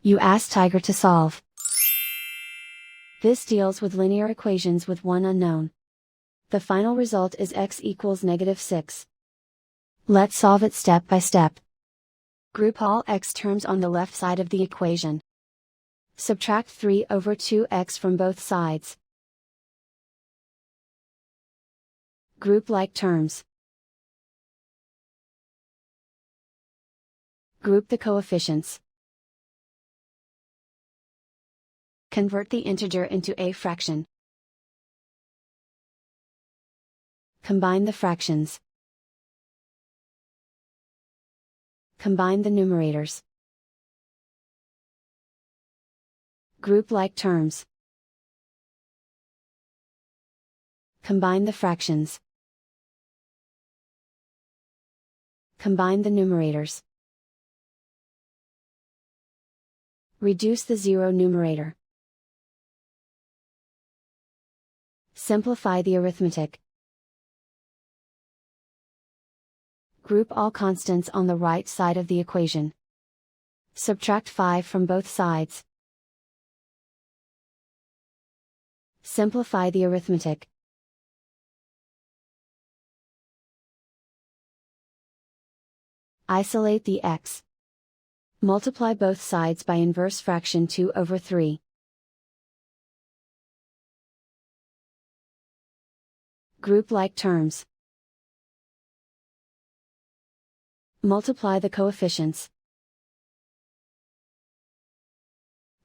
You ask Tiger to solve. This deals with linear equations with one unknown. The final result is x equals -6. Let's solve it step by step. Group all x terms on the left side of the equation. Subtract 3/2x from both sides. Group like terms. Group the coefficients. Convert the integer into a fraction. Combine the fractions. Combine the numerators. Group like terms. Combine the fractions. Combine the numerators. Reduce the zero numerator. Simplify the arithmetic. Group all constants on the right side of the equation. Subtract 5 from both sides. Simplify the arithmetic. Isolate the x. Multiply both sides by inverse fraction 2/3. Group like terms. Multiply the coefficients.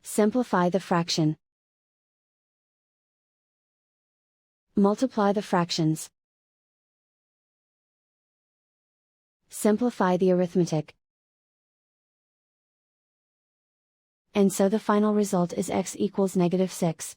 Simplify the fraction. Multiply the fractions. Simplify the arithmetic. And so the final result is x equals -6.